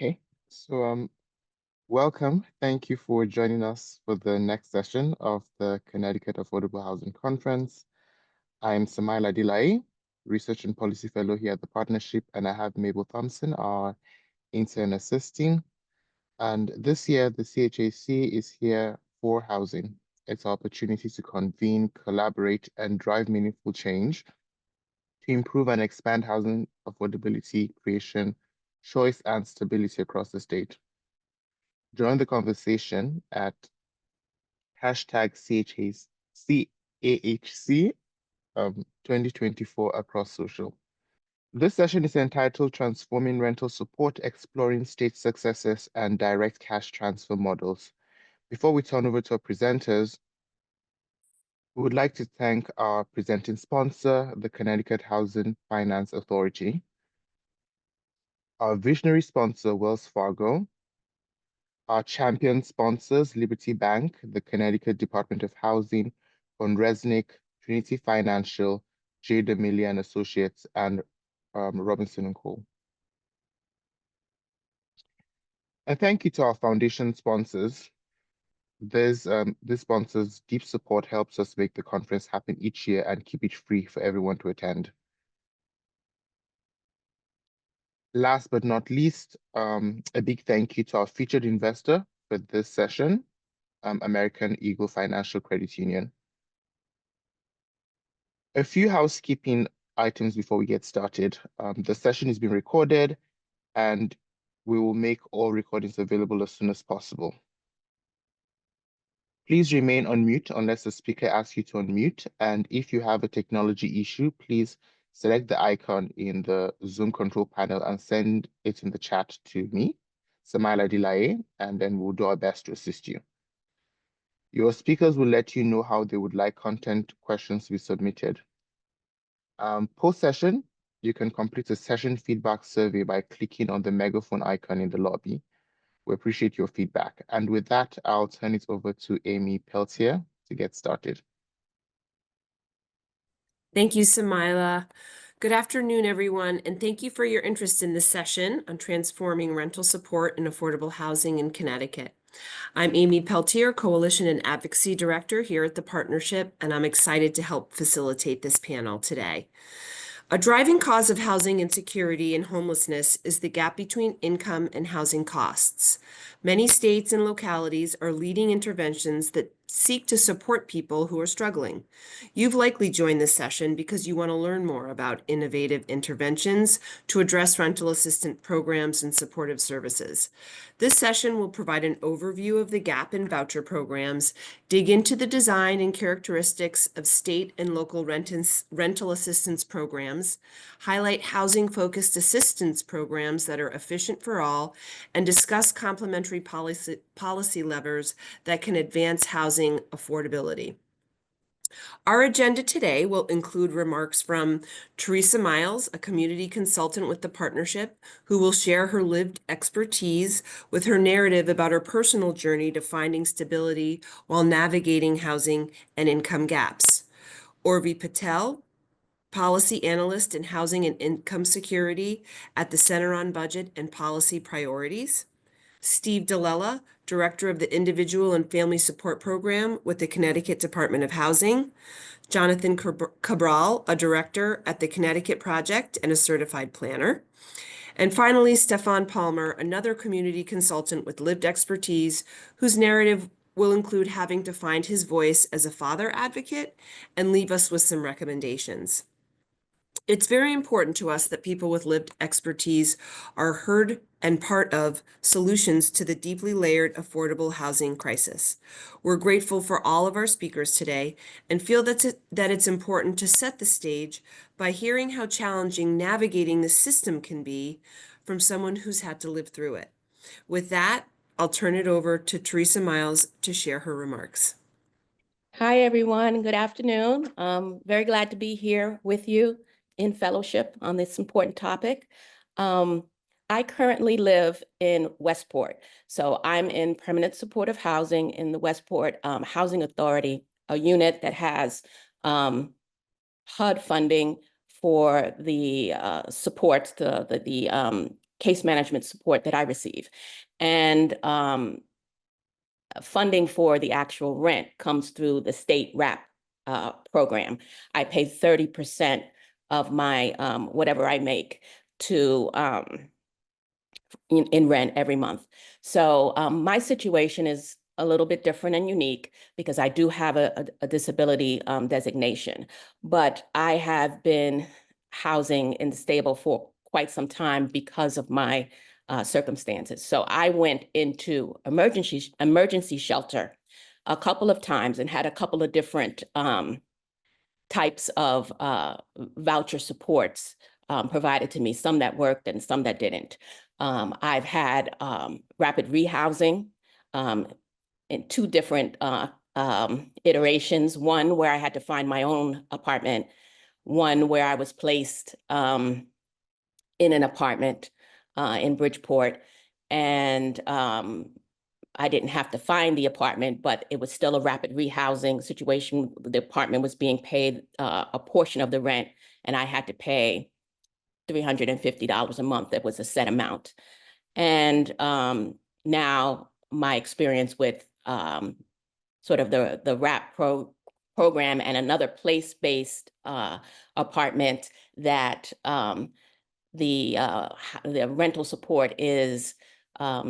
Okay, so welcome. Thank you for joining us for the next session of the Connecticut Affordable Housing Conference. I'm Samaila Dilai, Research and Policy Fellow here at the Partnership, and I have Mabel Thompson, our intern assisting. And this year, the CHAC is here for housing. It's an opportunity to convene, collaborate, and drive meaningful change to improve and expand housing affordability, creation, choice, and stability across the state. Join the conversation at hashtag CAHC 2024 across social. This session is entitled Transforming Rental Support, Exploring State Successes and Direct Cash Transfer Models. Before we turn over to our presenters, we would like to thank our presenting sponsor, the Connecticut Housing Finance Authority, our visionary sponsor, Wells Fargo, our champion sponsors, Liberty Bank, the Connecticut Department of Housing, Von Resnick, Trinity Financial, J. DeMille and Associates, and Robinson & Co. And thank you to our foundation sponsors. This sponsors' deep support helps us make the conference happen each year and keep it free for everyone to attend. Last but not least, a big thank you to our featured investor for this session, American Eagle Financial Credit Union. A few housekeeping items before we get started. The session is being recorded and we will make all recordings available as soon as possible. Please remain on mute unless the speaker asks you to unmute. And if you have a technology issue, please select the icon in the Zoom control panel and send it in the chat to me, Samaila Dilaye, and then we'll do our best to assist you. Your speakers will let you know how they would like content questions to be submitted. Post-session, you can complete a session feedback survey by clicking on the megaphone icon in the lobby. We appreciate your feedback. And with that, I'll turn it over to Amy Peltier to get started. Thank you, Samaila. Good afternoon, everyone, and thank you for your interest in this session on transforming rental support and affordable housing in Connecticut. I'm Amy Peltier, Coalition and Advocacy Director here at the Partnership, and I'm excited to help facilitate this panel today. A driving cause of housing insecurity and homelessness is the gap between income and housing costs. Many states and localities are leading interventions that seek to support people who are struggling. You've likely joined this session because you want to learn more about innovative interventions to address rental assistance programs and supportive services. This session will provide an overview of the gap in voucher programs, dig into the design and characteristics of state and local rental assistance programs, highlight housing-focused assistance programs that are efficient for all, and discuss complementary policy levers that can advance housing affordability. Our agenda today will include remarks from Teresa Miles, a community consultant with the Partnership, who will share her lived expertise with her narrative about her personal journey to finding stability while navigating housing and income gaps. Orvi Patel, policy analyst in housing and income security at the Center on Budget and Policy Priorities. Steve DeLella, Director of the Individual and Family Support Program with the Connecticut Department of Housing. Jonathan Cabral, a Director at the Connecticut Project and a Certified Planner. And finally, Stefan Palmer, another community consultant with lived expertise, whose narrative will include having to find his voice as a father advocate and leave us with some recommendations. It's very important to us that people with lived expertise are heard and part of solutions to the deeply layered affordable housing crisis. We're grateful for all of our speakers today and feel that it's important to set the stage by hearing how challenging navigating the system can be from someone who's had to live through it. With that, I'll turn it over to Teresa Miles to share her remarks. Hi, everyone. Good afternoon. Very glad to be here with you in fellowship on this important topic. I currently live in Westport, so I'm in permanent supportive housing in the Westport Housing Authority, a unit that has HUD funding for the supports, the case management support that I receive. And funding for the actual rent comes through the state RAP program. I pay 30% of my whatever I make to in rent every month. So my situation is a little bit different and unique because I do have a disability designation, but I have been housing unstable for quite some time because of my circumstances. So I went into emergency shelter a couple of times and had a couple of different types of voucher supports provided to me, some that worked and some that didn't. I've had rapid rehousing in two different iterations, one where I had to find my own apartment, one where I was placed in an apartment in Bridgeport, and I didn't have to find the apartment, but it was still a rapid rehousing situation. The apartment was being paid a portion of the rent, and I had to pay $350 a month. That was a set amount. And now my experience with sort of the RAP program and another place-based apartment that the rental support is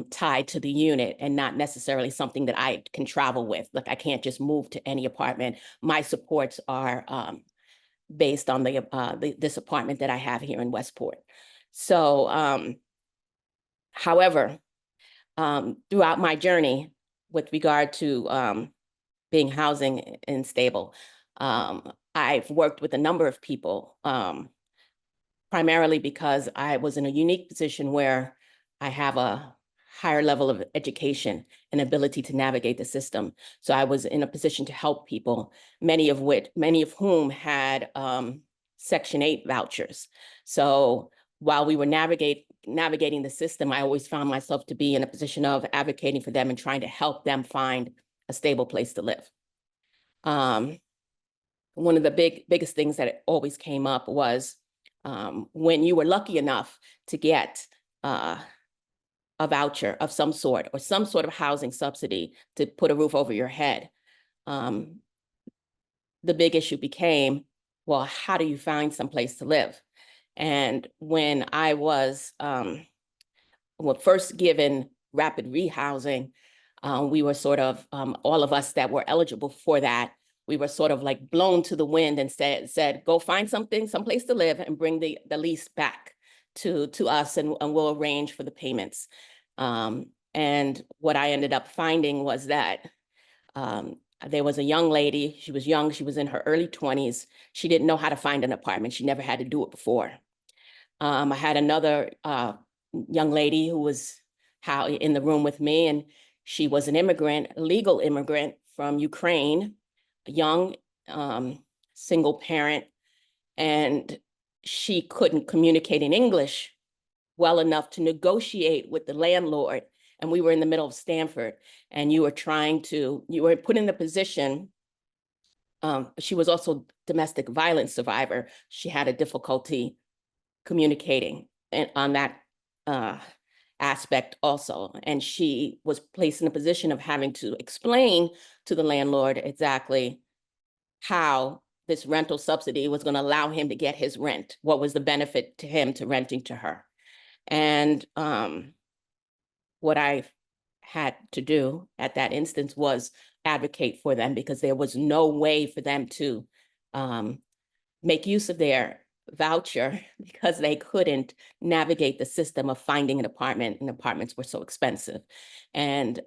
tied to the unit and not necessarily something that I can travel with. Like I can't just move to any apartment. My supports are based on this apartment that I have here in Westport. So, however, throughout my journey with regard to being housing unstable, I've worked with a number of people, primarily because I was in a unique position where I have a higher level of education and ability to navigate the system. So I was in a position to help people, many of whom had Section 8 vouchers. So while we were navigating the system, I always found myself to be in a position of advocating for them and trying to help them find a stable place to live. One of the biggest things that always came up was when you were lucky enough to get a voucher of some sort or some sort of housing subsidy to put a roof over your head. The big issue became, well, how do you find some place to live? And when I was first given rapid rehousing, we were sort of, all of us that were eligible for that, we were sort of like blown to the wind and said, go find someplace to live and bring the lease back to us and we'll arrange for the payments. And what I ended up finding was that there was a young lady, she was young, she was in her early 20s. She didn't know how to find an apartment. She never had to do it before. I had another young lady who was in the room with me, and she was an immigrant, a legal immigrant from Ukraine, a young single parent, and she couldn't communicate in English well enough to negotiate with the landlord. And we were in the middle of Stanford, and you were put in the position. She was also domestic violence survivor. She had a difficulty communicating on that aspect also. And she was placed in a position of having to explain to the landlord exactly how this rental subsidy was going to allow him to get his rent. What was the benefit to him to renting to her? And what I had to do at that instance was advocate for them, because there was no way for them to make use of their voucher because they couldn't navigate the system of finding an apartment, and apartments were so expensive. And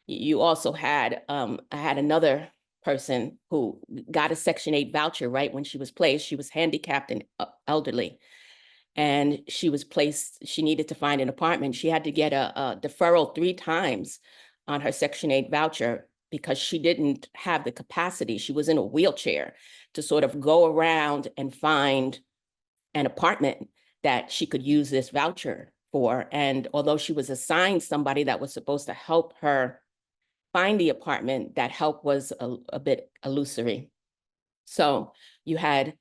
you also had, I had another person who got a Section 8 voucher right when she was placed. She was handicapped and elderly. And she was placed, she needed to find an apartment. She had to get a deferral 3 times on her Section 8 voucher because she didn't have the capacity. She was in a wheelchair to sort of go around and find an apartment that she could use this voucher for. And although she was assigned somebody that was supposed to help her find the apartment, that help was a bit illusory. So you had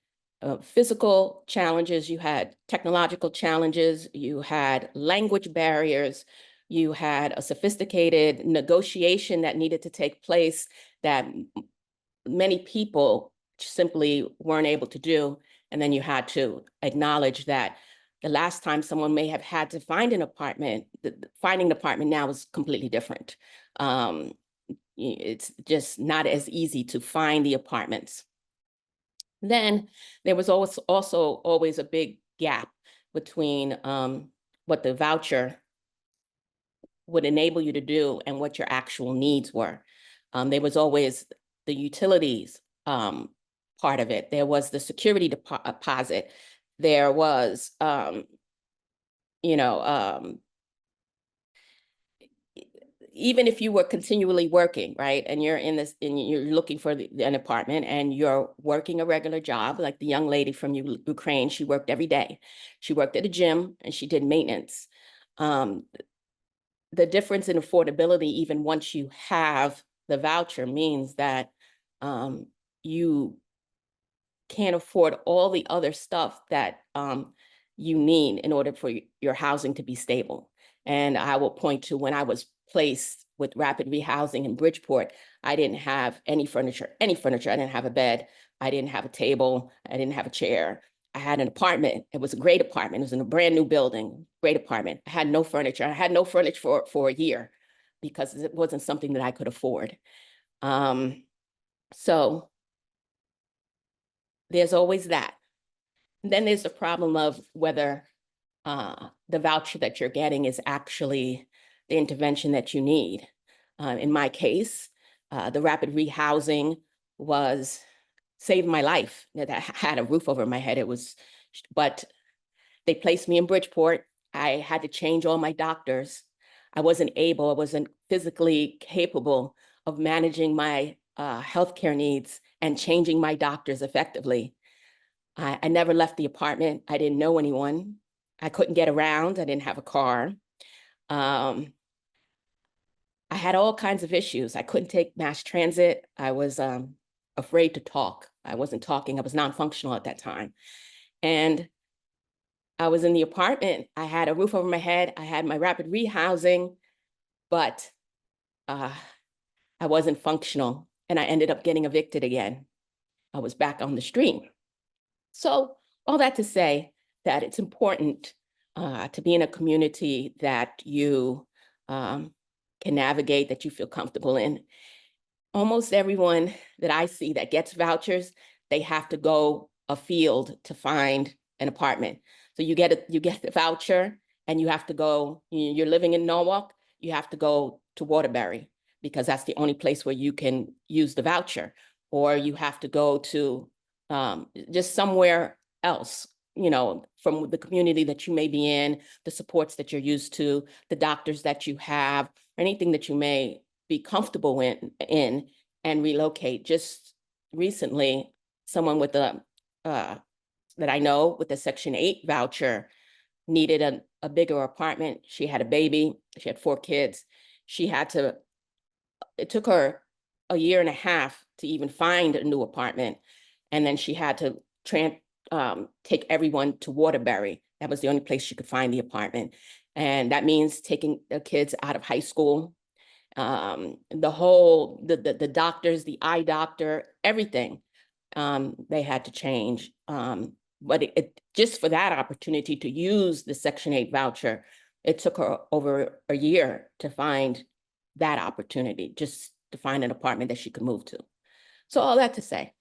physical challenges, you had technological challenges, you had language barriers, you had a sophisticated negotiation that needed to take place that many people simply weren't able to do. And then you had to acknowledge that the last time someone may have had to find an apartment, finding an apartment now is completely different. It's just not as easy to find the apartments. Then there was also always a big gap between what the voucher would enable you to do and what your actual needs were. There was always the utilities part of it. There was the security deposit. There was, even if you were continually working, right, and you're in this, and you're looking for an apartment, and you're working a regular job, like the young lady from Ukraine, she worked every day. She worked at a gym and she did maintenance. The difference in affordability, even once you have the voucher, means that you can't afford all the other stuff that you need in order for your housing to be stable. And I will point to when I was placed with rapid rehousing in Bridgeport, I didn't have any furniture. I didn't have a bed. I didn't have a table. I didn't have a chair. I had an apartment. It was a great apartment. It was in a brand new building, great apartment. I had no furniture. I had no furniture for a year because it wasn't something that I could afford. So there's always that. And then there's the problem of whether the voucher that you're getting is actually the intervention that you need. In my case, the rapid rehousing saved my life. That I had a roof over my head. But they placed me in Bridgeport. I had to change all my doctors. I wasn't physically capable of managing my healthcare needs and changing my doctors effectively. I never left the apartment. I didn't know anyone. I couldn't get around. I didn't have a car. I had all kinds of issues. I couldn't take mass transit. I was afraid to talk. I wasn't talking. I was non-functional at that time. And I was in the apartment. I had a roof over my head. I had my rapid rehousing, but I wasn't functional. And I ended up getting evicted again. I was back on the street. So all that to say that it's important to be in a community that you can navigate, that you feel comfortable in. Almost everyone that I see that gets vouchers, they have to go afield to find an apartment. So you get the voucher and you have to go, you're living in Norwalk, you have to go to Waterbury because that's the only place where you can use the voucher, or you have to go to just somewhere else, from the community that you may be in, the supports that you're used to, the doctors that you have, anything that you may be comfortable in and relocate. Just recently, someone with that I know with a Section 8 voucher needed a bigger apartment. She had a baby. She had 4 kids. It took her a year and a half to even find a new apartment. And then she had to take everyone to Waterbury. That was the only place she could find the apartment. And that means taking the kids out of high school. The doctors, the eye doctor, everything, they had to change. But just for that opportunity to use the Section 8 voucher, it took her over a year to find that opportunity, just to find an apartment that she could move to. So all that to say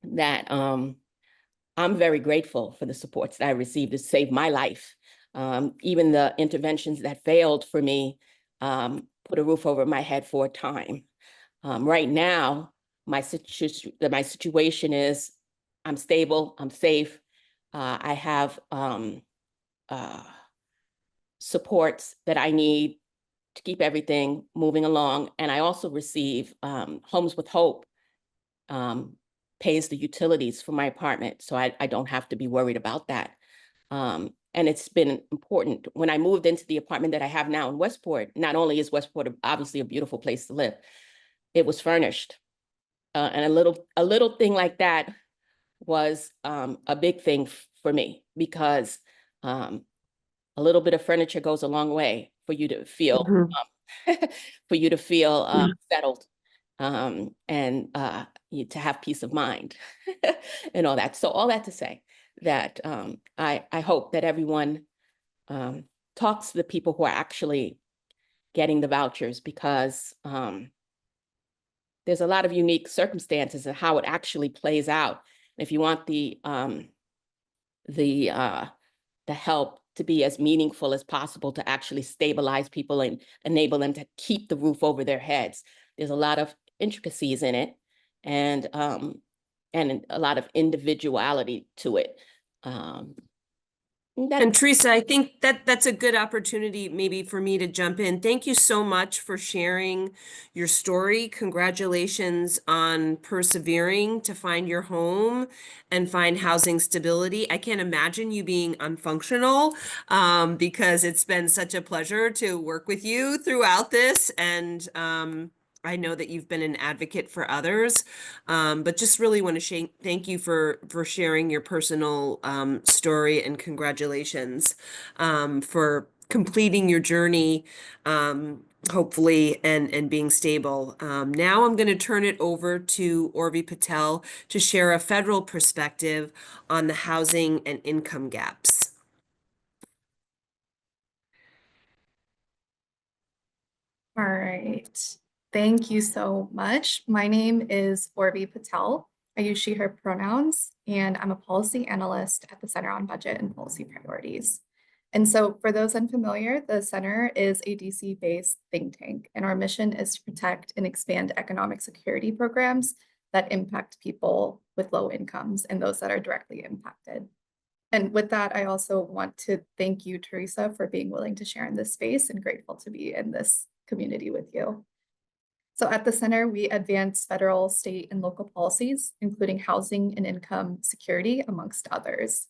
that I'm very grateful for the supports that I received to save my life. Even the interventions that failed for me put a roof over my head for a time. Right now, my situation is I'm stable, I'm safe. I have supports that I need to keep everything moving along. And I also receive Homes with Hope pays the utilities for my apartment. So I don't have to be worried about that. And it's been important. When I moved into the apartment that I have now in Westport, not only is Westport obviously a beautiful place to live, it was furnished. And a little thing like that was a big thing for me, because a little bit of furniture goes a long way for you to feel for you to feel settled, and to have peace of mind and all that. So all that to say that I hope that everyone talks to the people who are actually getting the vouchers, because there's a lot of unique circumstances and how it actually plays out. If you want the help to be as meaningful as possible to actually stabilize people and enable them to keep the roof over their heads, there's a lot of intricacies in it, and a lot of individuality to it. And Teresa, I think that that's a good opportunity maybe for me to jump in. Thank you so much for sharing your story. Congratulations on persevering to find your home and find housing stability. I can't imagine you being unfunctional, because it's been such a pleasure to work with you throughout this. And I know that you've been an advocate for others, but just really want to thank you for sharing your personal story, and congratulations for completing your journey, hopefully, and being stable. Now I'm going to turn it over to Orvi Patel to share a federal perspective on the housing and income gaps. All right. Thank you so much. My name is Orvi Patel. I use she, her pronouns, and I'm a policy analyst at the Center on Budget and Policy Priorities. And so for those unfamiliar, the Center is a DC-based think tank, and our mission is to protect and expand economic security programs that impact people with low incomes and those that are directly impacted. And with that, I also want to thank you, Teresa, for being willing to share in this space, and grateful to be in this community with you. So at the Center, we advance federal, state, and local policies, including housing and income security, amongst others.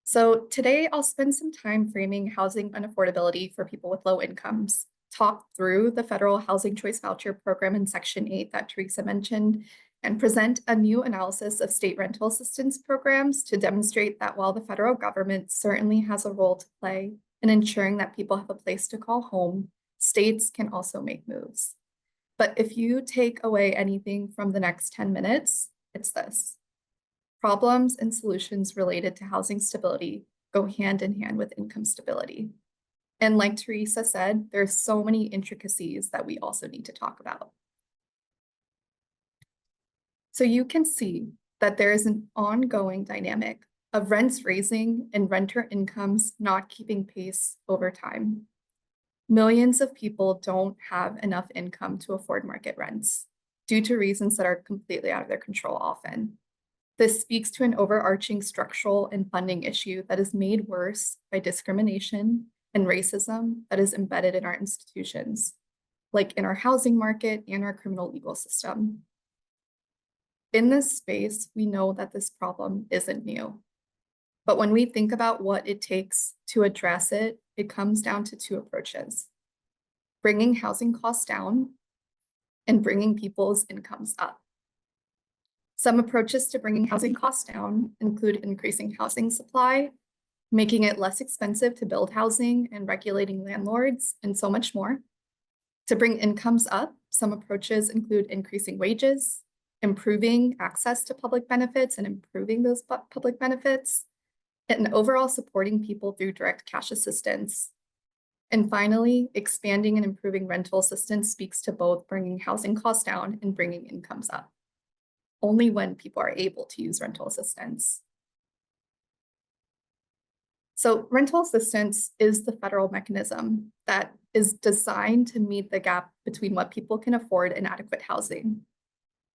So today I'll spend some time framing housing unaffordability for people with low incomes, talk through the federal housing choice voucher program in Section 8 that Teresa mentioned, and present a new analysis of state rental assistance programs to demonstrate that while the federal government certainly has a role to play in ensuring that people have a place to call home, states can also make moves. But if you take away anything from the next 10 minutes, it's this. Problems and solutions related to housing stability go hand in hand with income stability. And like Teresa said, there's so many intricacies that we also need to talk about. So you can see that there is an ongoing dynamic of rents raising and renter incomes not keeping pace over time. Millions of people don't have enough income to afford market rents due to reasons that are completely out of their control often. This speaks to an overarching structural and funding issue that is made worse by discrimination and racism that is embedded in our institutions, like in our housing market and our criminal legal system. In this space, we know that this problem isn't new. But when we think about what it takes to address it, it comes down to two approaches: bringing housing costs down and bringing people's incomes up. Some approaches to bringing housing costs down include increasing housing supply, making it less expensive to build housing, and regulating landlords, and so much more. To bring incomes up, some approaches include increasing wages, improving access to public benefits and improving those public benefits, and overall supporting people through direct cash assistance. And finally, expanding and improving rental assistance speaks to both bringing housing costs down and bringing incomes up, only when people are able to use rental assistance. So rental assistance is the federal mechanism that is designed to meet the gap between what people can afford and adequate housing.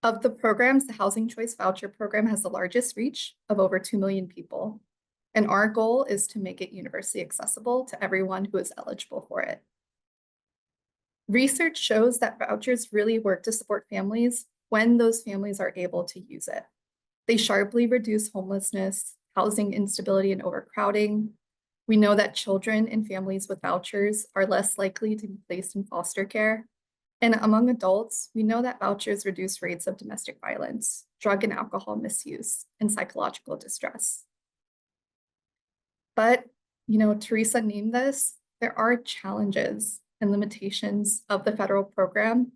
Of the programs, the Housing Choice Voucher Program has the largest reach of over 2 million people. And our goal is to make it universally accessible to everyone who is eligible for it. Research shows that vouchers really work to support families when those families are able to use it. They sharply reduce homelessness, housing instability, and overcrowding. We know that children and families with vouchers are less likely to be placed in foster care. And among adults, we know that vouchers reduce rates of domestic violence, drug and alcohol misuse, and psychological distress. But, Teresa named this, there are challenges and limitations of the federal program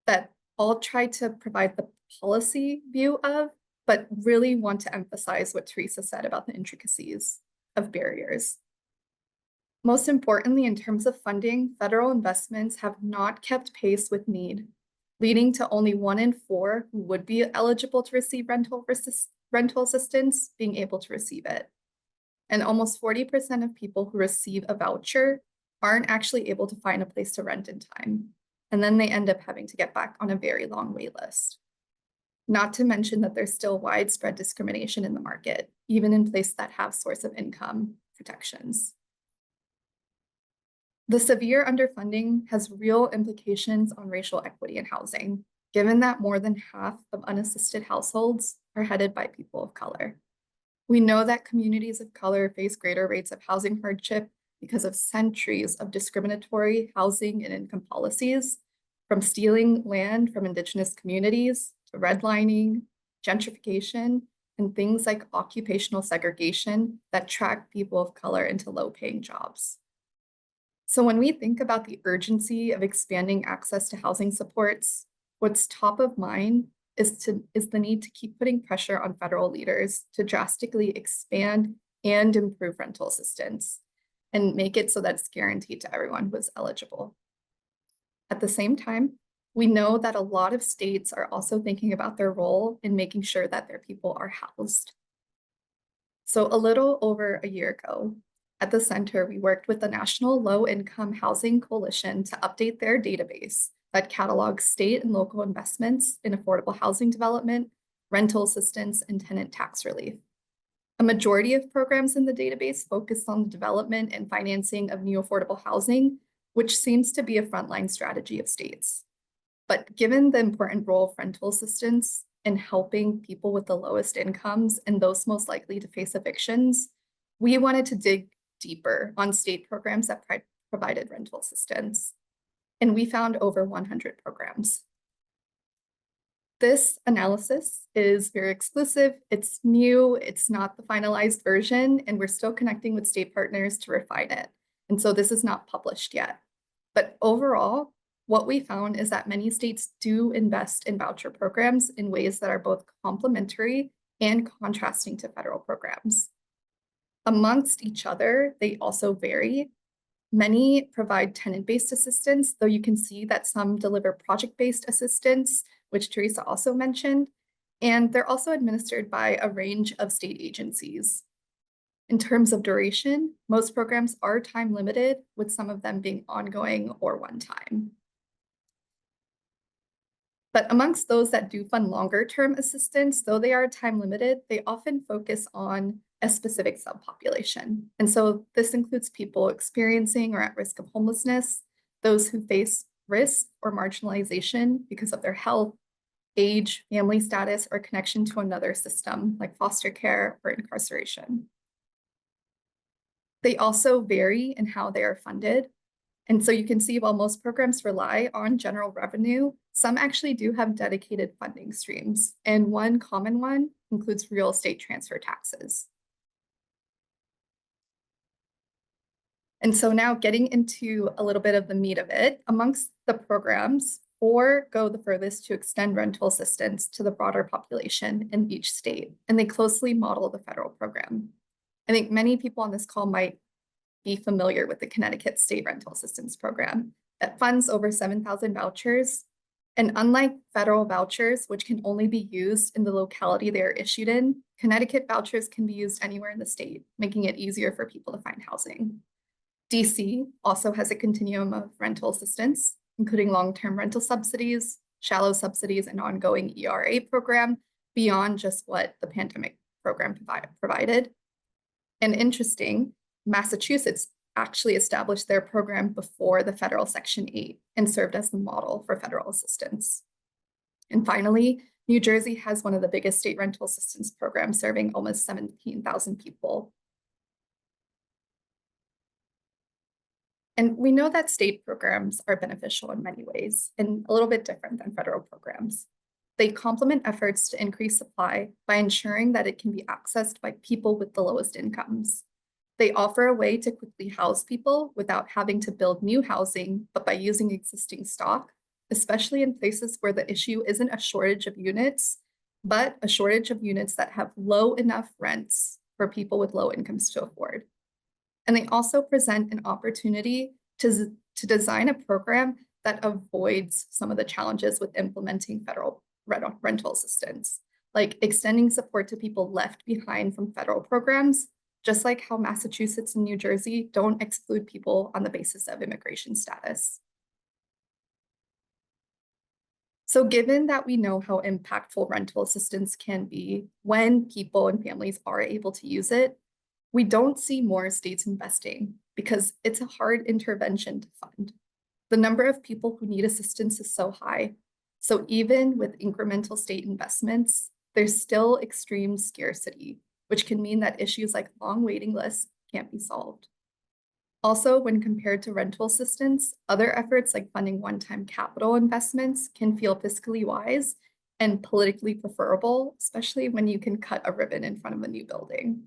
that all try to provide the policy view of, but really want to emphasize what Teresa said about the intricacies of barriers. Most importantly, in terms of funding, federal investments have not kept pace with need, leading to only 1 in 4 who would be eligible to receive rental assistance being able to receive it. And almost 40% of people who receive a voucher aren't actually able to find a place to rent in time. And then they end up having to get back on a very long wait list. Not to mention that there's still widespread discrimination in the market, even in places that have source of income protections. The severe underfunding has real implications on racial equity in housing, given that more than half of unassisted households are headed by people of color. We know that communities of color face greater rates of housing hardship because of centuries of discriminatory housing and income policies, from stealing land from Indigenous communities to redlining, gentrification, and things like occupational segregation that track people of color into low-paying jobs. So when we think about the urgency of expanding access to housing supports, what's top of mind is the need to keep putting pressure on federal leaders to drastically expand and improve rental assistance and make it so that it's guaranteed to everyone who is eligible. At the same time, we know that a lot of states are also thinking about their role in making sure that their people are housed. So a little over a year ago, at the center, we worked with the National Low Income Housing Coalition to update their database that catalogs state and local investments in affordable housing development, rental assistance, and tenant tax relief. A majority of programs in the database focus on the development and financing of new affordable housing, which seems to be a frontline strategy of states. But given the important role of rental assistance in helping people with the lowest incomes and those most likely to face evictions, we wanted to dig deeper on state programs that provided rental assistance. And we found over 100 programs. This analysis is very exclusive, it's new, it's not the finalized version, and we're still connecting with state partners to refine it. And so this is not published yet. But overall, what we found is that many states do invest in voucher programs in ways that are both complementary and contrasting to federal programs. Amongst each other, they also vary. Many provide tenant-based assistance, though you can see that some deliver project-based assistance, which Teresa also mentioned, and they're also administered by a range of state agencies. In terms of duration, most programs are time-limited, with some of them being ongoing or one-time. But amongst those that do fund longer-term assistance, though they are time-limited, they often focus on a specific subpopulation. And so this includes people experiencing or at risk of homelessness, those who face risk or marginalization because of their health, age, family status, or connection to another system like foster care or incarceration. They also vary in how they are funded. And so you can see while most programs rely on general revenue, some actually do have dedicated funding streams. And one common one includes real estate transfer taxes. And so now getting into a little bit of the meat of it, amongst the programs, 4 go the furthest to extend rental assistance to the broader population in each state, and they closely model the federal program. I think many people on this call might be familiar with the Connecticut State Rental Assistance Program that funds over 7,000 vouchers. And unlike federal vouchers, which can only be used in the locality they are issued in, Connecticut vouchers can be used anywhere in the state, making it easier for people to find housing. DC also has a continuum of rental assistance, including long-term rental subsidies, shallow subsidies, and ongoing ERA program beyond just what the pandemic program provided. And interesting, Massachusetts actually established their program before the federal Section 8 and served as the model for federal assistance. And finally, New Jersey has one of the biggest state rental assistance programs, serving almost 17,000 people. And we know that state programs are beneficial in many ways and a little bit different than federal programs. They complement efforts to increase supply by ensuring that it can be accessed by people with the lowest incomes. They offer a way to quickly house people without having to build new housing, but by using existing stock, especially in places where the issue isn't a shortage of units, but a shortage of units that have low enough rents for people with low incomes to afford. And they also present an opportunity to design a program that avoids some of the challenges with implementing federal rental assistance, like extending support to people left behind from federal programs, just like how Massachusetts and New Jersey don't exclude people on the basis of immigration status. So given that we know how impactful rental assistance can be when people and families are able to use it, we don't see more states investing because it's a hard intervention to fund. The number of people who need assistance is so high. So even with incremental state investments, there's still extreme scarcity, which can mean that issues like long waiting lists can't be solved. Also, when compared to rental assistance, other efforts like funding one-time capital investments can feel fiscally wise and politically preferable, especially when you can cut a ribbon in front of a new building.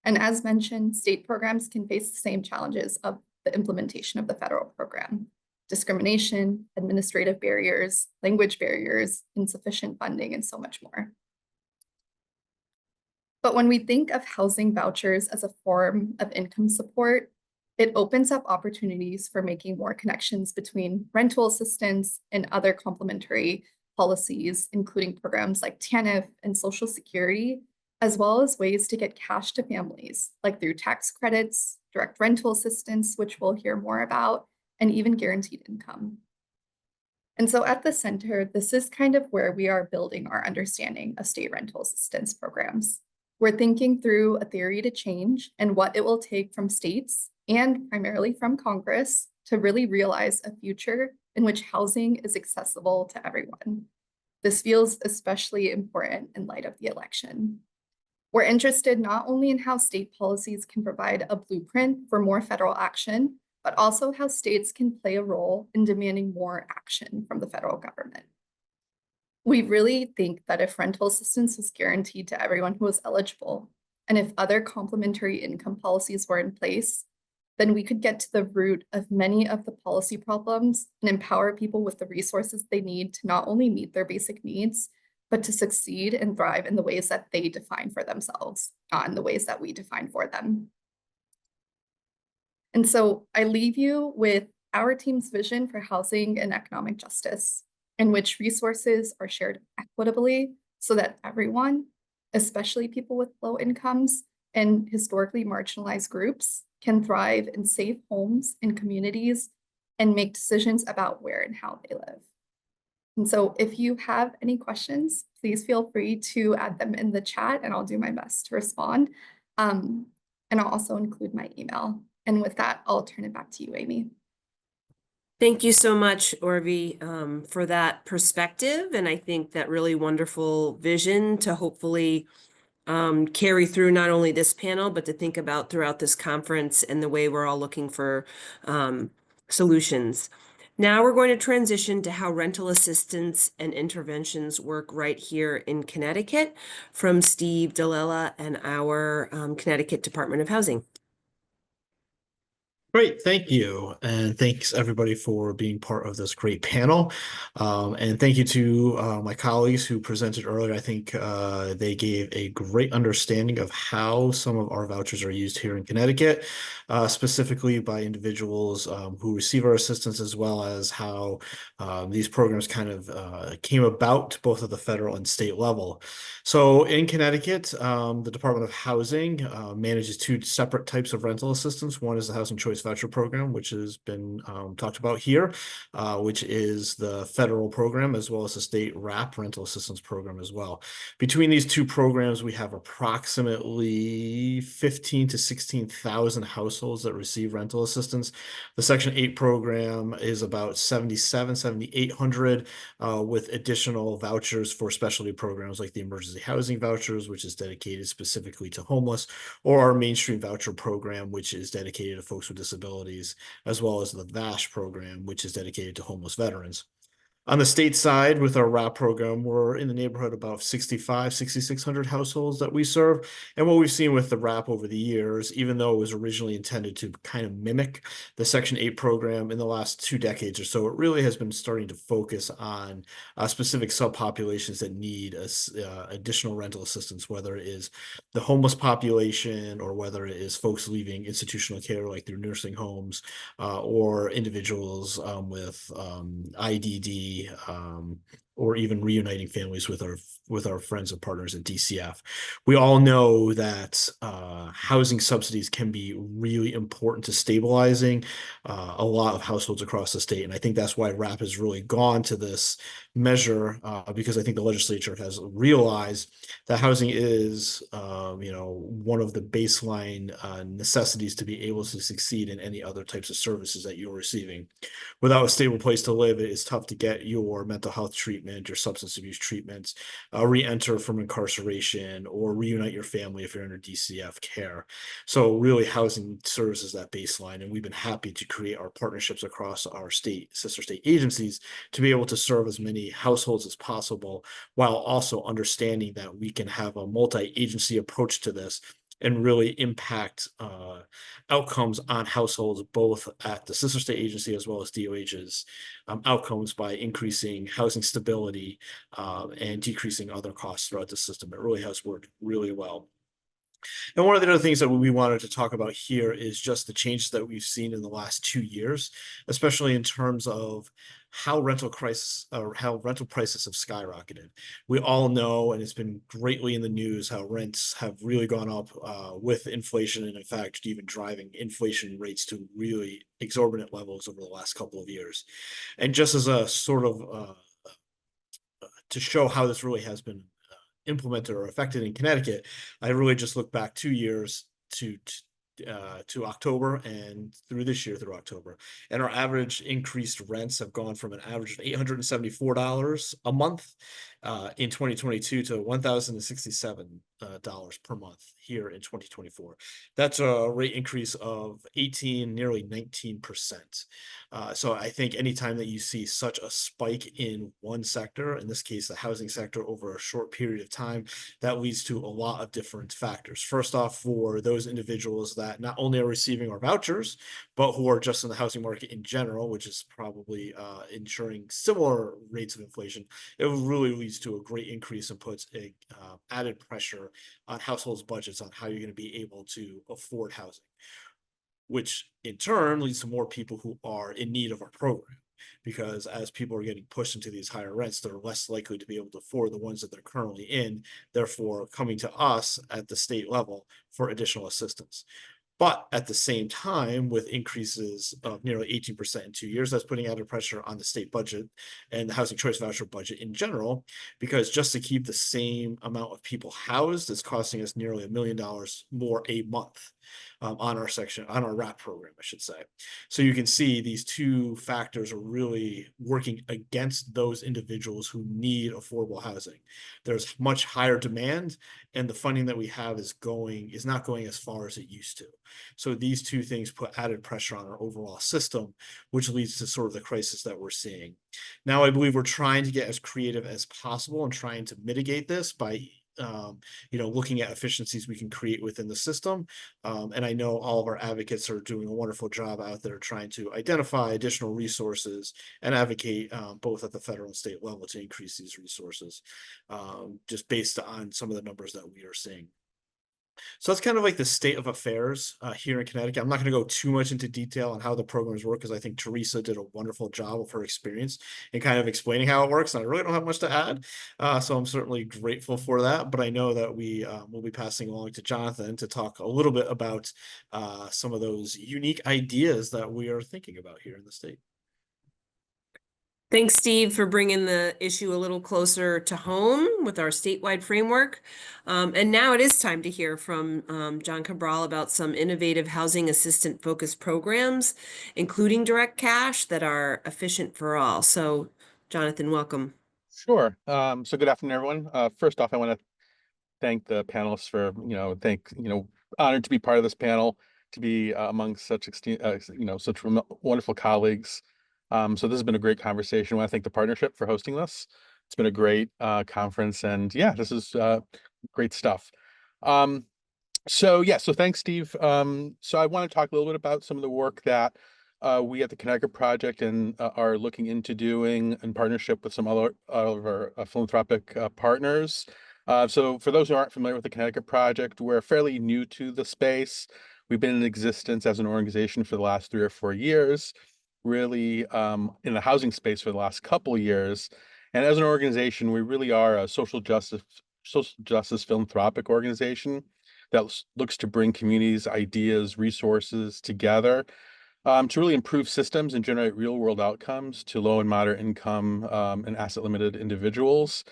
And as mentioned, state programs can face the same challenges of the implementation of the federal program: discrimination, administrative barriers, language barriers, insufficient funding, and so much more. But when we think of housing vouchers as a form of income support, it opens up opportunities for making more connections between rental assistance and other complementary policies, including programs like TANF and Social Security, as well as ways to get cash to families, like through tax credits, direct rental assistance, which we'll hear more about, and even guaranteed income. And so at the center, this is kind of where we are building our understanding of state rental assistance programs. We're thinking through a theory to change and what it will take from states and primarily from Congress to really realize a future in which housing is accessible to everyone. This feels especially important in light of the election. We're interested not only in how state policies can provide a blueprint for more federal action, but also how states can play a role in demanding more action from the federal government. We really think that if rental assistance was guaranteed to everyone who was eligible, and if other complementary income policies were in place, then we could get to the root of many of the policy problems and empower people with the resources they need to not only meet their basic needs, but to succeed and thrive in the ways that they define for themselves, not in the ways that we define for them. And so I leave you with our team's vision for housing and economic justice, in which resources are shared equitably so that everyone, especially people with low incomes and historically marginalized groups, can thrive in safe homes and communities and make decisions about where and how they live. And so if you have any questions, please feel free to add them in the chat and I'll do my best to respond. And I'll also include my email. And with that, I'll turn it back to you, Amy. Thank you so much, Orvi, for that perspective. And I think that really wonderful vision to hopefully carry through not only this panel, but to think about throughout this conference and the way we're all looking for solutions. Now we're going to transition to how rental assistance and interventions work right here in Connecticut from Steve DeLella and our Connecticut Department of Housing. Great, thank you. And thanks everybody for being part of this great panel. And thank you to my colleagues who presented earlier. I think they gave a great understanding of how some of our vouchers are used here in Connecticut, specifically by individuals who receive our assistance, as well as how these programs kind of came about both at the federal and state level. So in Connecticut, the Department of Housing manages two separate types of rental assistance. One is the Housing Choice Voucher Program, which has been talked about here, which is the federal program, as well as the state RAP rental assistance program as well. Between these two programs, we have approximately 15 to 16,000 households that receive rental assistance. The Section 8 program is about 7,800 with additional vouchers for specialty programs like the emergency housing vouchers, which is dedicated specifically to homeless, or our mainstream voucher program, which is dedicated to folks with disabilities, as well as the VASH program, which is dedicated to homeless veterans. On the state side, with our RAP program, we're in the neighborhood about 6,600 households that we serve. And what we've seen with the RAP over the years, even though it was originally intended to kind of mimic the Section 8 program in the last 2 decades or so, it really has been starting to focus on specific subpopulations that need additional rental assistance, whether it is the homeless population or whether it is folks leaving institutional care like through nursing homes or individuals with IDD or even reuniting families with our friends and partners at DCF. We all know that housing subsidies can be really important to stabilizing a lot of households across the state. And I think that's why RAP has really gone to this measure because I think the legislature has realized that housing is, one of the baseline necessities to be able to succeed in any other types of services that you're receiving. Without a stable place to live, it is tough to get your mental health treatment, your substance abuse treatments, re-enter from incarceration, or reunite your family if you're under DCF care. So really housing serves as that baseline, and we've been happy to create our partnerships across our sister state agencies to be able to serve as many households as possible, while also understanding that we can have a multi-agency approach to this and really impact outcomes on households, both at the sister state agency as well as DOH's outcomes by increasing housing stability and decreasing other costs throughout the system. It really has worked really well. And one of the other things that we wanted to talk about here is just the changes that we've seen in the last 2 years, especially in terms of how rental prices have skyrocketed. We all know, and it's been greatly in the news, how rents have really gone up with inflation, and in fact, even driving inflation rates to really exorbitant levels over the last couple of years. And just as a sort of to show how this really has been implemented or affected in Connecticut, I really just look back 2 years to October and through this year through October, and our average increased rents have gone from an average of $874 a month in 2022 to $1,067 per month here in 2024. That's a rate increase of 18, nearly 19%. So I think anytime that you see such a spike in one sector, in this case, the housing sector, over a short period of time, that leads to a lot of different factors. First off, for those individuals that not only are receiving our vouchers, but who are just in the housing market in general, which is probably ensuring similar rates of inflation, it really leads to a great increase and puts a added pressure on households' budgets on how you're going to be able to afford housing, which in turn leads to more people who are in need of our program. Because as people are getting pushed into these higher rents, they're less likely to be able to afford the ones that they're currently in, therefore coming to us at the state level for additional assistance. But at the same time, with increases of nearly 18% in 2 years, that's putting added pressure on the state budget and the housing choice voucher budget in general, because just to keep the same amount of people housed is costing us nearly $1 million more a month on our RAP program, I should say. So you can see these two factors are really working against those individuals who need affordable housing. There's much higher demand, and the funding that we have is not going as far as it used to. So these two things put added pressure on our overall system, which leads to sort of the crisis that we're seeing. Now, I believe we're trying to get as creative as possible and trying to mitigate this by looking at efficiencies we can create within the system. And I know all of our advocates are doing a wonderful job out there trying to identify additional resources and advocate both at the federal and state level to increase these resources, just based on some of the numbers that we are seeing. So that's kind of like the state of affairs here in Connecticut. I'm not going to go too much into detail on how the programs work, because I think Teresa did a wonderful job of her experience in kind of explaining how it works, and I really don't have much to add. So I'm certainly grateful for that, but I know that we will be passing along to Jonathan to talk a little bit about some of those unique ideas that we are thinking about here in the state. Thanks, Steve, for bringing the issue a little closer to home with our statewide framework. And now it is time to hear from John Cabral about some innovative housing assistant focused programs, including direct cash, that are efficient for all. So, Jonathan, welcome. Sure. So good afternoon, everyone. First off, I want to thank the panelists for, honored to be part of this panel, to be among such, such wonderful colleagues. So this has been a great conversation. I want to thank the partnership for hosting this. It's been a great conference, and yeah, this is great stuff. So thanks, Steve. So I want to talk a little bit about some of the work that we at the Connecticut Project and are looking into doing in partnership with some other of our philanthropic partners. So for those who aren't familiar with the Connecticut Project, we're fairly new to the space. We've been in existence as an organization for the last 3 or 4 years, really in the housing space for the last couple of years. And as an organization, we really are a social justice philanthropic organization that looks to bring communities, ideas, resources together to really improve systems and generate real world outcomes to low and moderate income and asset limited individuals.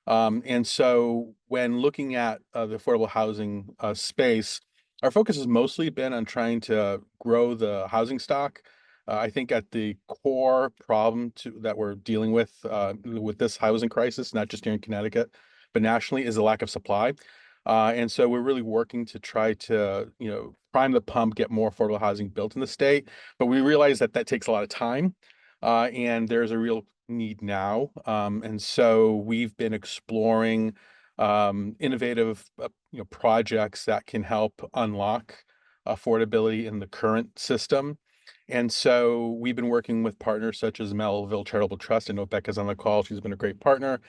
And so when looking at the affordable housing space, our focus has mostly been on trying to grow the housing stock. I think at the core problem that we're dealing with this housing crisis, not just here in Connecticut, but nationally, is the lack of supply. And so we're really working to try to, prime the pump, get more affordable housing built in the state. But we realize that that takes a lot of time, and there's a real need now. And so we've been exploring innovative, projects that can help unlock affordability in the current system. And so we've been working with partners such as Melville Charitable Trust. I know Becca's on the call. She's been a great partner,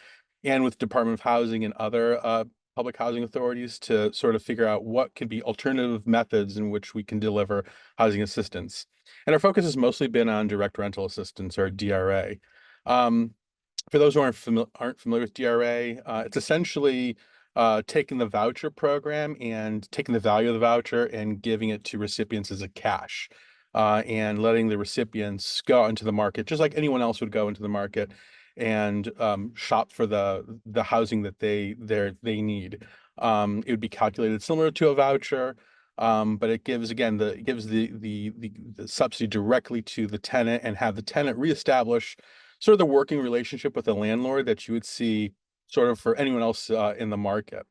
and with Department of Housing and other public housing authorities to sort of figure out what could be alternative methods in which we can deliver housing assistance. And our focus has mostly been on direct rental assistance, or DRA. For those who aren't familiar with DRA, it's essentially taking the voucher program and taking the value of the voucher and giving it to recipients as a cash, and letting the recipients go out into the market, just like anyone else would go into the market and shop for the housing that they need. It would be calculated similar to a voucher, but it gives the subsidy directly to the tenant and have the tenant reestablish sort of the working relationship with the landlord that you would see sort of for anyone else in the market.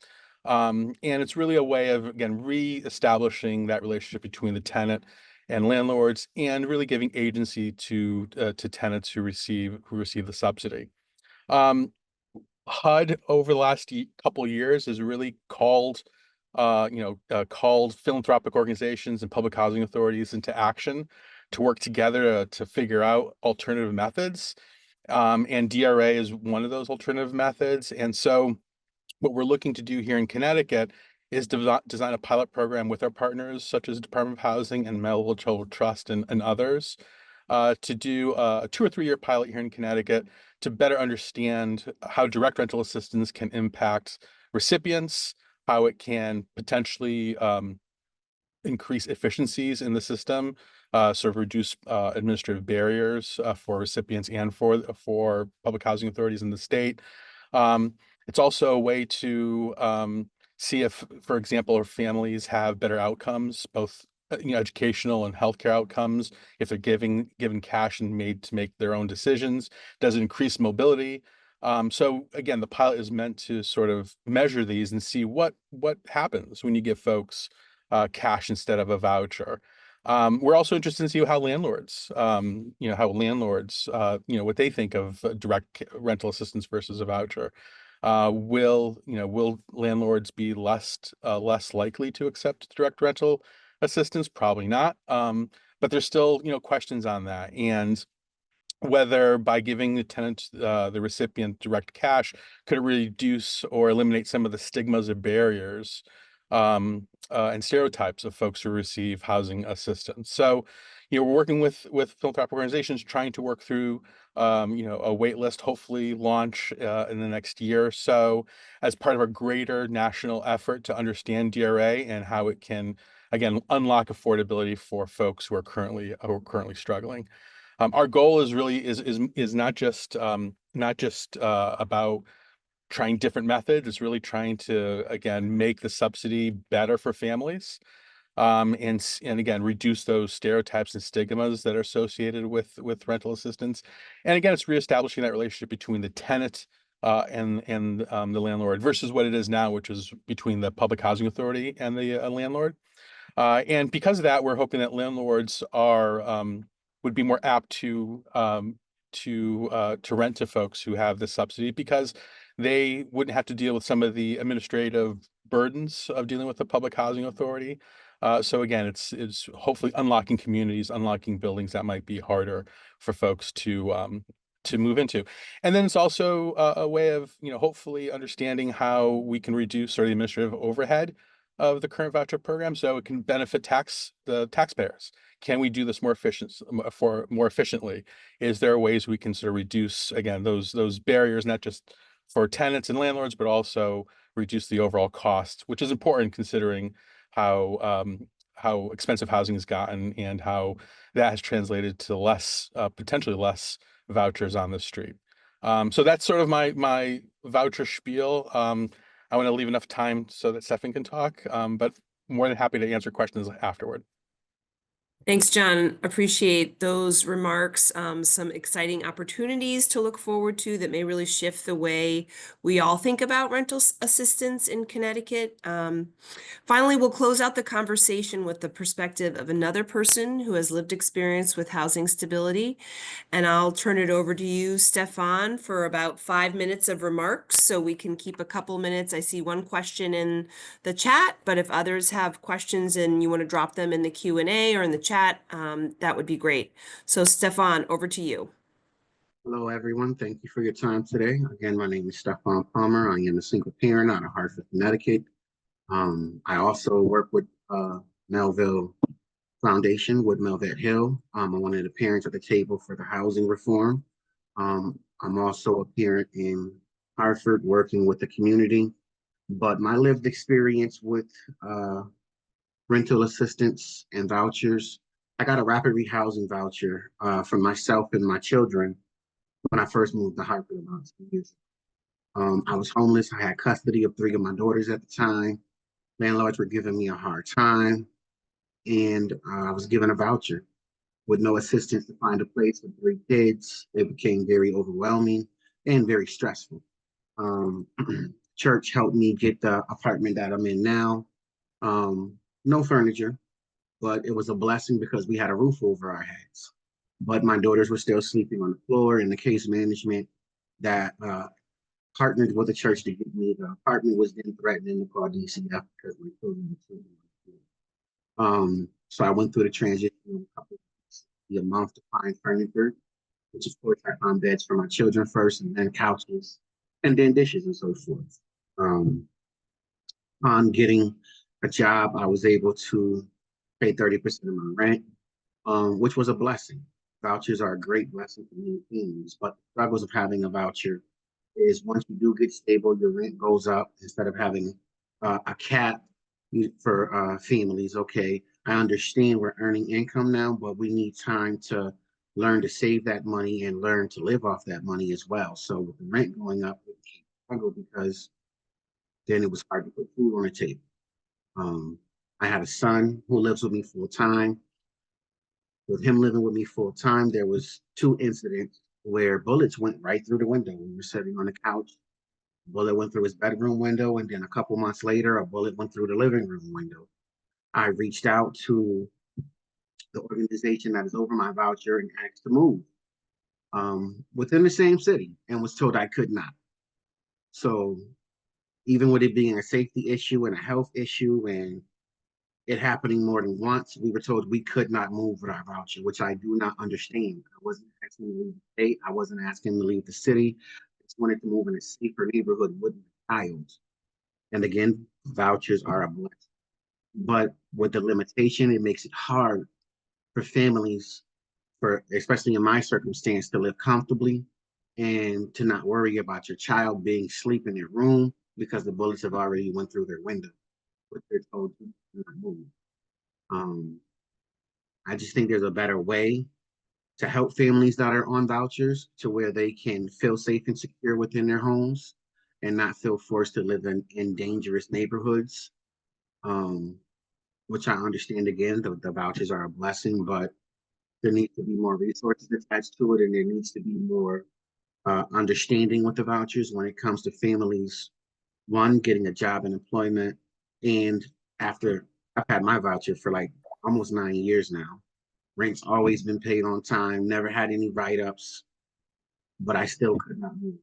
And it's really a way of, again, reestablishing that relationship between the tenant and landlords, and really giving agency to tenants who receive the subsidy. HUD over the last couple of years has really called philanthropic organizations and public housing authorities into action to work together to figure out alternative methods. And DRA is one of those alternative methods. And so what we're looking to do here in Connecticut is design a pilot program with our partners, such as Department of Housing and Melville Charitable Trust and others, to do a 2 or 3 year pilot here in Connecticut to better understand how direct rental assistance can impact recipients, how it can potentially increase efficiencies in the system, sort of reduce administrative barriers for recipients and for public housing authorities in the state. It's also a way to see if, for example, our families have better outcomes, both educational and healthcare outcomes, if they're given cash and made to make their own decisions. Does it increase mobility? So again, the pilot is meant to sort of measure these and see what happens when you give folks cash instead of a voucher. We're also interested in see how landlords, what they think of direct rental assistance versus a voucher. Will landlords be less likely to accept direct rental assistance? Probably not. But there's still, questions on that. And whether by giving the tenant, the recipient, direct cash, could it reduce or eliminate some of the stigmas or barriers and stereotypes of folks who receive housing assistance. So, we're working with philanthropic organizations trying to work through, a wait list, hopefully launch in the next year or so, as part of a greater national effort to understand DRA and how it can, again, unlock affordability for folks who are currently struggling. Our goal is really not just about trying different methods. It's really trying to, again, make the subsidy better for families, and again, reduce those stereotypes and stigmas that are associated with rental assistance. And again, it's reestablishing that relationship between the tenant and the landlord versus what it is now, which is between the public housing authority and the landlord. And because of that, we're hoping that landlords are would be more apt to rent to folks who have the subsidy, because they wouldn't have to deal with some of the administrative burdens of dealing with the public housing authority. So again, it's hopefully unlocking communities, unlocking buildings that might be harder for folks to move into. And then it's also a way of, hopefully understanding how we can reduce sort of the administrative overhead of the current voucher program, so it can benefit the taxpayers. Can we do this more efficiently? Is there ways we can sort of reduce, again, those barriers, not just for tenants and landlords, but also reduce the overall cost, which is important considering how expensive housing has gotten and how that has translated to potentially less vouchers on the street. So that's sort of my voucher spiel. I want to leave enough time so that Stefan can talk, but more than happy to answer questions afterward. Thanks, John. Appreciate those remarks. Some exciting opportunities to look forward to that may really shift the way we all think about rental assistance in Connecticut. Finally, we'll close out the conversation with the perspective of another person who has lived experience with housing stability. And I'll turn it over to you, Stefan, for about 5 minutes of remarks so we can keep a couple minutes. I see one question in the chat, but if others have questions and you want to drop them in the Q&A or in the chat, that would be great. So Stefan, over to you. Hello, everyone. Thank you for your time today. Again, my name is Stefan Palmer. I am a single parent out of Hartford, Connecticut. I also work with Melville Foundation with Melvette Hill. I'm one of the parents at the table for the housing reform. I'm also a parent in Hartford working with the community. But my lived experience with rental assistance and vouchers, I got a rapid rehousing voucher for myself and my children when I first moved to Hartford about 2 years ago. I was homeless. I had custody of 3 of my daughters at the time. Landlords were giving me a hard time, and I was given a voucher with no assistance to find a place for 3 kids. It became very overwhelming and very stressful. Church helped me get the apartment that I'm in now. No furniture, but it was a blessing because we had a roof over our heads. But my daughters were still sleeping on the floor, and the case management that partnered with the church to get me the apartment was then threatening to call DCF because my children were sleeping. So I went through the transition of a couple of weeks, a month to find furniture, which of course I found beds for my children first, and then couches, and then dishes and so forth. On getting a job, I was able to pay 30% of my rent, which was a blessing. Vouchers are a great blessing for many families, but the struggles of having a voucher is once you do get stable, your rent goes up instead of having a cap for families. Okay, I understand we're earning income now, but we need time to learn to save that money and learn to live off that money as well. So with the rent going up, it became a struggle because then it was hard to put food on the table. I have a son who lives with me full time. With him living with me full time, there was 2 incidents where bullets went right through the window. We were sitting on the couch, a bullet went through his bedroom window, and then a couple months later, a bullet went through the living room window. I reached out to the organization that is over my voucher and asked to move within the same city and was told I could not. So even with it being a safety issue and a health issue and it happening more than once, we were told we could not move with our voucher, which I do not understand. I wasn't asking to leave the state. I wasn't asking to leave the city. I just wanted to move in a safer neighborhood with my child. And again, vouchers are a blessing. But with the limitation, it makes it hard for families, especially in my circumstance, to live comfortably and to not worry about your child being asleep in their room because the bullets have already went through their window, but they're told to not move. I just think there's a better way to help families that are on vouchers to where they can feel safe and secure within their homes and not feel forced to live in dangerous neighborhoods, which I understand. Again, the vouchers are a blessing, but there needs to be more resources attached to it, and there needs to be more understanding with the vouchers when it comes to families, one, getting a job and employment, and after I've had my voucher for like almost 9 years now, Rent's always been paid on time, never had any write-ups, but I still could not move,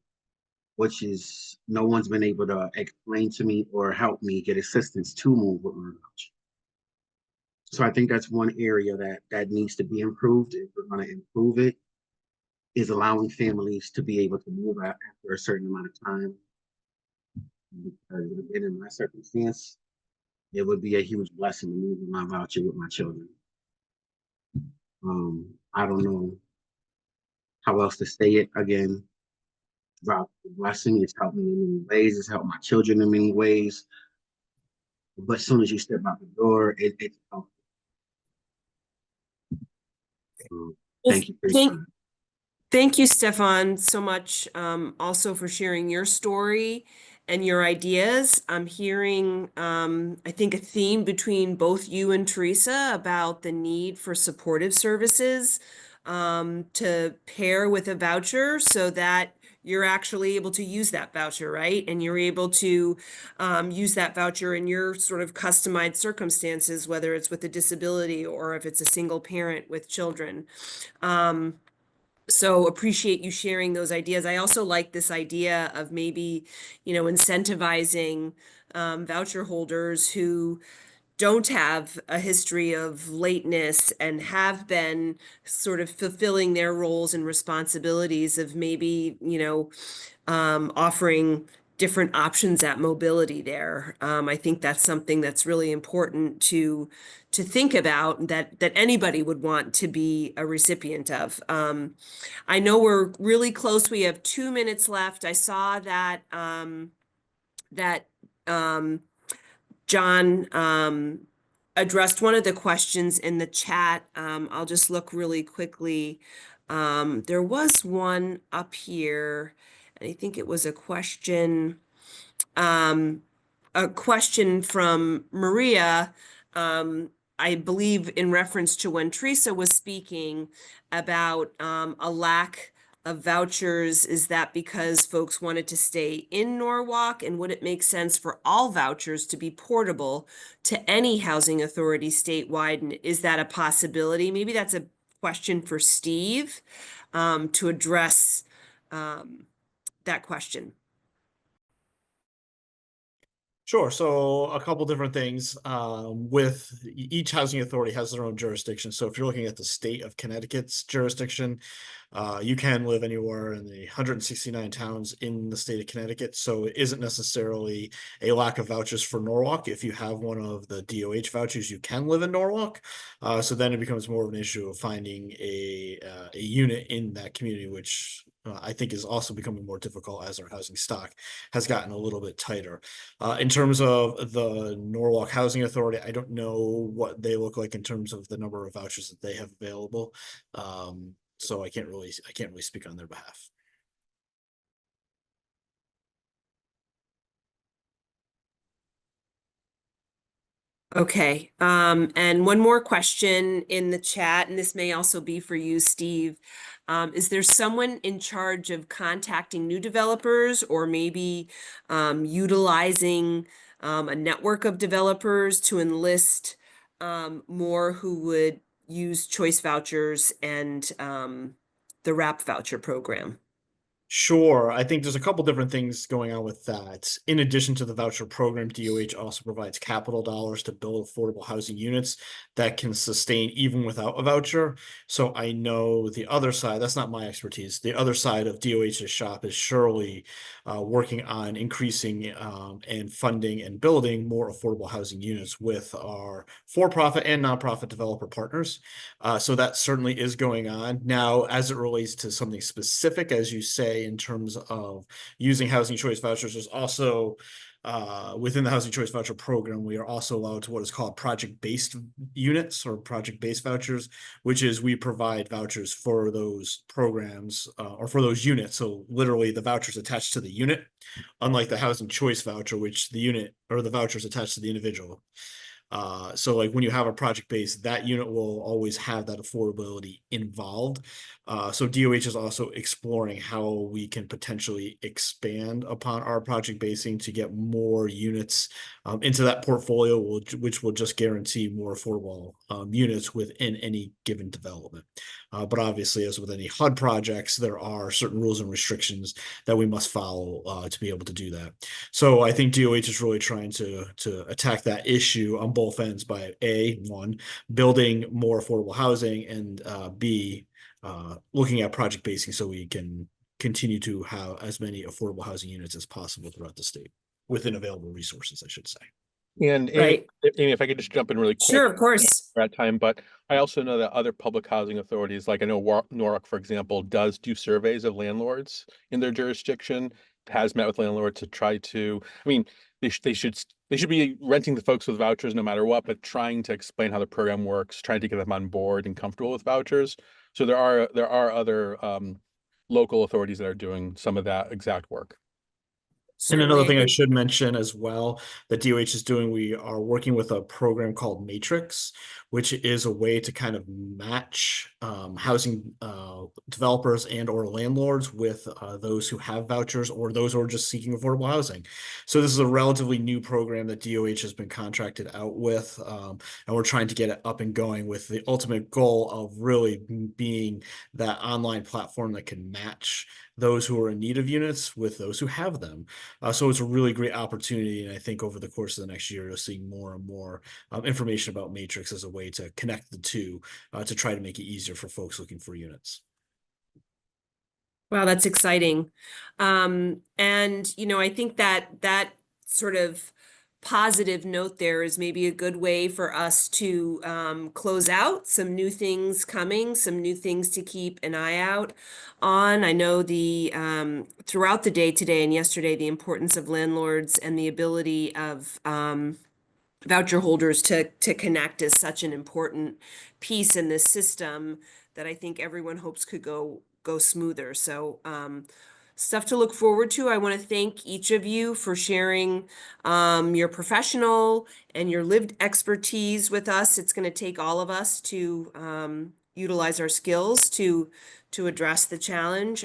which is no one's been able to explain to me or help me get assistance to move with my voucher. So I think that's one area that needs to be improved. If we're going to improve it, is allowing families to be able to move out after a certain amount of time. Because again, in my circumstance, it would be a huge blessing to move with my voucher with my children. I don't know how else to say it. Again, about the blessing, it's helped me in many ways. It's helped my children in many ways. But as soon as you step out the door, it's helpful. Thank you for your time. Thank you, Stefan, so much also for sharing your story and your ideas. I'm hearing, I think, a theme between both you and Teresa about the need for supportive services to pair with a voucher so that you're actually able to use that voucher, right? And you're able to use that voucher in your sort of customized circumstances, whether it's with a disability or if it's a single parent with children. So appreciate you sharing those ideas. I also like this idea of maybe, incentivizing voucher holders who don't have a history of lateness and have been sort of fulfilling their roles and responsibilities of maybe, offering different options at mobility there. I think that's something that's really important to think about that anybody would want to be a recipient of. I know we're really close. We have 2 minutes left. I saw that John addressed one of the questions in the chat. I'll just look really quickly. There was one up here, and I think it was a question from Maria, I believe in reference to when Teresa was speaking about a lack of vouchers. Is that because folks wanted to stay in Norwalk? And would it make sense for all vouchers to be portable to any housing authority statewide? And is that a possibility? Maybe that's a question for Steve to address that question. Sure. So a couple different things. With each housing authority has their own jurisdiction. So if you're looking at the state of Connecticut's jurisdiction, you can live anywhere in the 169 towns in the state of Connecticut. So it isn't necessarily a lack of vouchers for Norwalk. If you have one of the DOH vouchers, you can live in Norwalk. So then it becomes more of an issue of finding a unit in that community, which I think is also becoming more difficult as our housing stock has gotten a little bit tighter. In terms of the Norwalk Housing Authority, I don't know what they look like in terms of the number of vouchers that they have available. So I can't really speak on their behalf. Okay, and one more question in the chat, and this may also be for you, Steve. Is there someone in charge of contacting new developers or maybe utilizing a network of developers to enlist more who would use choice vouchers and the WRAP voucher program? Sure. I think there's a couple different things going on with that. In addition to the voucher program, DOH also provides capital dollars to build affordable housing units that can sustain even without a voucher. So I know the other side, that's not my expertise. The other side of DOH's shop is surely working on increasing and funding and building more affordable housing units with our for-profit and nonprofit developer partners. So that certainly is going on. Now, as it relates to something specific, as you say, in terms of using housing choice vouchers, there's also within the housing choice voucher program, we are also allowed to what is called project-based units or project-based vouchers, which is we provide vouchers for those programs or for those units. So literally the vouchers attached to the unit, unlike the housing choice voucher, which the unit or the vouchers attached to the individual. So like when you have a project base, that unit will always have that affordability involved. So DOH is also exploring how we can potentially expand upon our project basing to get more units into that portfolio, which will just guarantee more affordable units within any given development. But obviously, as with any HUD projects, there are certain rules and restrictions that we must follow to be able to do that. So I think DOH is really trying to attack that issue on both ends by one, building more affordable housing, and B, looking at project basing so we can continue to have as many affordable housing units as possible throughout the state within available resources, I should say. And Right. Amy, if I could just jump in really quick. Sure, of course. We're at time, but I also know that other public housing authorities, like I know Norwalk, for example, does do surveys of landlords in their jurisdiction, has met with landlords to try to, I mean, they should be renting the folks with vouchers no matter what, but trying to explain how the program works, trying to get them on board and comfortable with vouchers. So there are other local authorities that are doing some of that exact work. And another Certainly, thing I think- should mention as well that DOH is doing, we are working with a program called Matrix, which is a way to kind of match housing developers and or landlords with those who have vouchers or those who are just seeking affordable housing. So this is a relatively new program that DOH has been contracted out with, and we're trying to get it up and going with the ultimate goal of really being that online platform that can match those who are in need of units with those who have them. So it's a really great opportunity. And I think over the course of the next year, you'll see more and more information about Matrix as a way to connect the two to try to make it easier for folks looking for units. Wow, that's exciting. And, I think that sort of positive note there is maybe a good way for us to close out some new things coming, some new things to keep an eye out on. I know throughout the day today and yesterday, the importance of landlords and the ability of voucher holders to connect is such an important piece in this system that I think everyone hopes could go smoother. So stuff to look forward to. I want to thank each of you for sharing your professional and your lived expertise with us. It's going to take all of us to utilize our skills to address the challenge.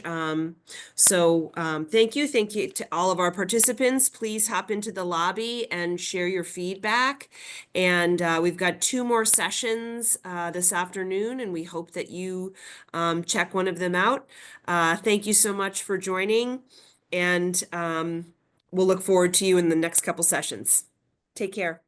So thank you to all of our participants. Please hop into the lobby and share your feedback. And we've got 2 more sessions this afternoon, and we hope that you check one of them out. Thank you so much for joining, and we'll look forward to you in the next couple sessions. Take care.